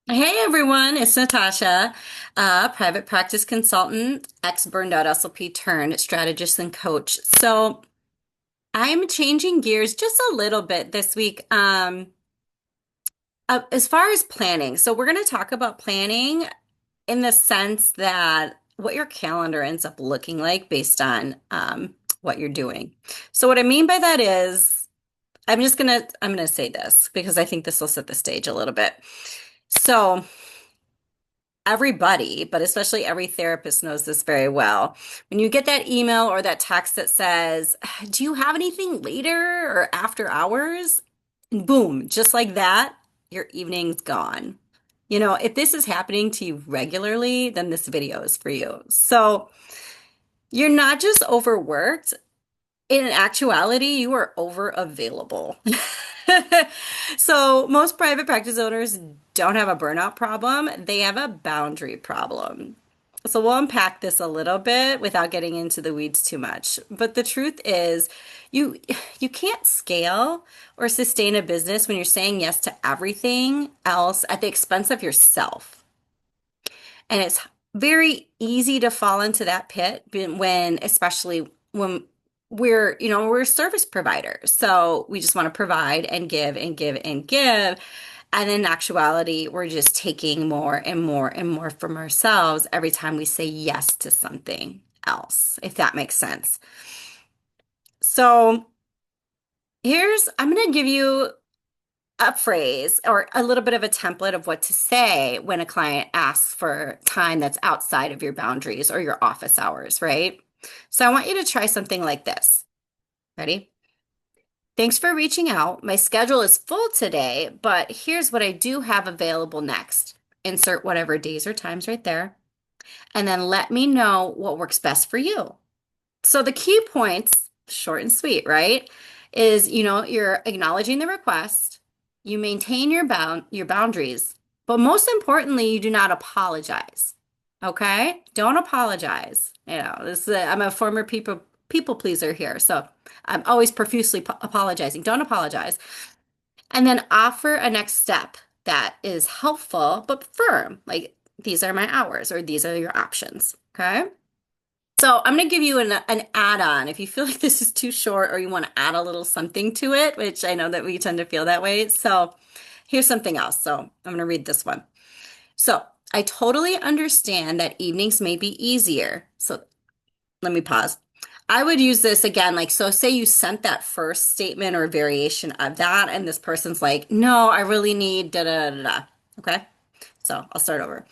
Hey everyone, it's Natasha, private practice consultant, ex-burned out SLP turned strategist and coach. So I'm changing gears just a little bit this week. As far as planning, so we're going to talk about planning in the sense that what your calendar ends up looking like based on what you're doing. So what I mean by that is, I'm gonna say this because I think this will set the stage a little bit. So. Everybody, but especially every therapist knows this very well. When you get that email or that text that says, "Do you have anything later or after hours?" And boom, just like that, your evening's gone. If this is happening to you regularly, then this video is for you. So you're not just overworked. In actuality, you are over available. So most private practice owners don't have a burnout problem, they have a boundary problem. So we'll unpack this a little bit without getting into the weeds too much. But the truth is, you you can't scale or sustain a business when you're saying yes to everything else at the expense of yourself. And it's very easy to fall into that pit especially when we're service providers. So we just want to provide and give and give and give. And in actuality, we're just taking more and more and more from ourselves every time we say yes to something else, if that makes sense. So I'm going to give you a phrase or a little bit of a template of what to say when a client asks for time that's outside of your boundaries or your office hours, right? So I want you to try something like this. Ready? Thanks for reaching out. My schedule is full today, but here's what I do have available next. Insert whatever days or times right there, and then let me know what works best for you. So the key points, short and sweet, right? Is, you're acknowledging the request, you maintain your boundaries, but most importantly, you do not apologize. Okay? Don't apologize. I'm a former people pleaser here, so I'm always profusely apologizing. Don't apologize. And then offer a next step that is helpful but firm. Like these are my hours or these are your options. Okay? So I'm going to give you an add-on if you feel like this is too short or you want to add a little something to it, which I know that we tend to feel that way. So here's something else. So I'm going to read this one. So I totally understand that evenings may be easier. So let me pause. I would use this again, like, so say you sent that first statement or variation of that, and this person's like, no, I really need da da da da. Okay. So I'll start over.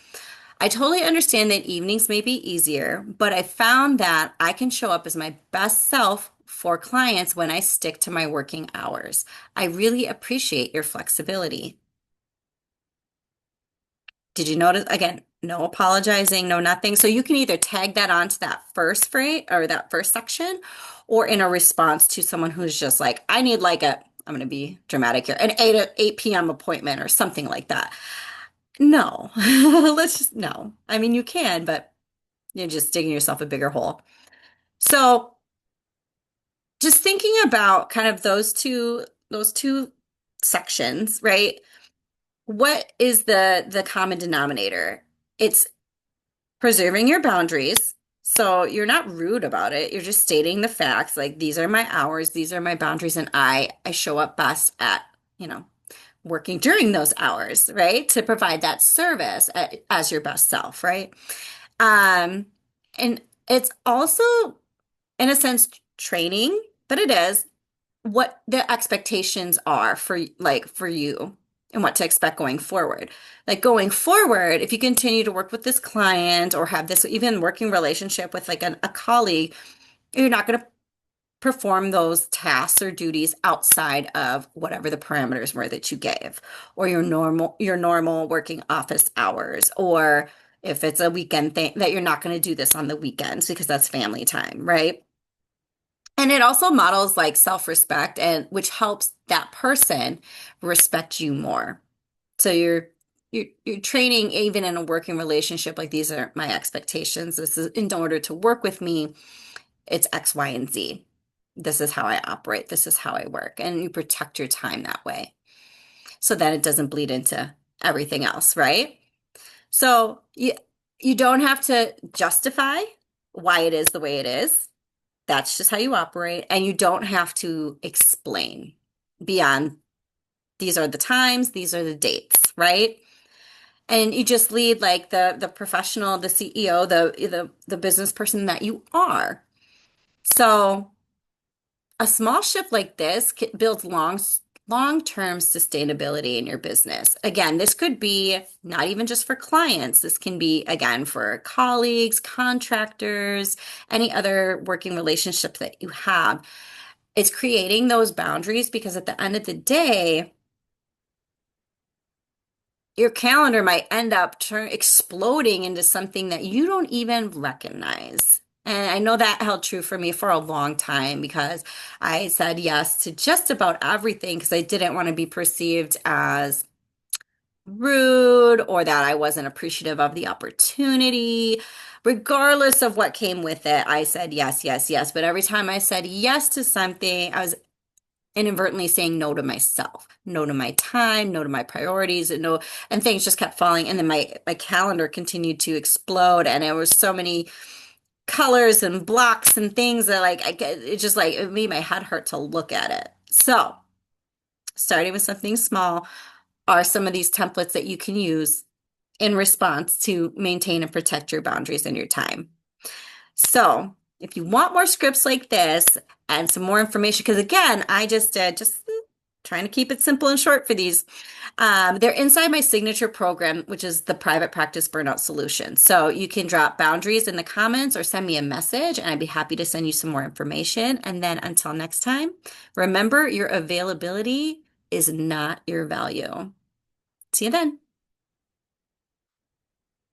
I totally understand that evenings may be easier, but I found that I can show up as my best self for clients when I stick to my working hours. I really appreciate your flexibility. Did you notice? Again, no apologizing, no nothing. So you can either tag that onto that first phrase or that first section, or in a response to someone who's just like, I need like I'm going to be dramatic here, an 8 p.m. appointment or something like that. No, no. I mean, you can, but you're just digging yourself a bigger hole. So just thinking about kind of those two sections, right? What is the common denominator? It's preserving your boundaries. So you're not rude about it. You're just stating the facts, like these are my hours, these are my boundaries, and I show up best at, working during those hours, right? To provide that service as your best self, right? Um, and it's also, in a sense, training, but it is what the expectations are for you and what to expect going forward. Like going forward, if you continue to work with this client or have this even working relationship with like a colleague, you're not going to perform those tasks or duties outside of whatever the parameters were that you gave or your normal working office hours, or if it's a weekend thing that you're not going to do this on the weekends because that's family time, right? And it also models like self-respect, and which helps that person respect you more. So you're training even in a working relationship, like these are my expectations. This is in order to work with me, it's X, Y, and Z. This is how I operate. This is how I work. And you protect your time that way so that it doesn't bleed into everything else, right? So you don't have to justify why it is the way it is. That's just how you operate, and you don't have to explain beyond these are the times, these are the dates, right? And you just lead like the professional, the CEO, the business person that you are. So a small shift like this builds long-term sustainability in your business. Again, this could be not even just for clients. This can be, again, for colleagues, contractors, any other working relationship that you have. It's creating those boundaries because at the end of the day, your calendar might end up exploding into something that you don't even recognize. And I know that held true for me for a long time because I said yes to just about everything because I didn't want to be perceived as rude or that I wasn't appreciative of the opportunity. Regardless of what came with it, I said yes, yes, yes. But every time I said yes to something, I was inadvertently saying no to myself, no to my time, no to my priorities, and no, and things just kept falling. And then my calendar continued to explode, and there was so many colors and blocks and things that it just like it made my head hurt to look at it. So, starting with something small are some of these templates that you can use in response to maintain and protect your boundaries and your time. So, if you want more scripts like this and some more information, because again, I just trying to keep it simple and short for these. They're inside my signature program, which is the Private Practice Burnout Solution. So you can drop boundaries in the comments or send me a message, and I'd be happy to send you some more information. And then until next time, remember your availability is not your value. See you then.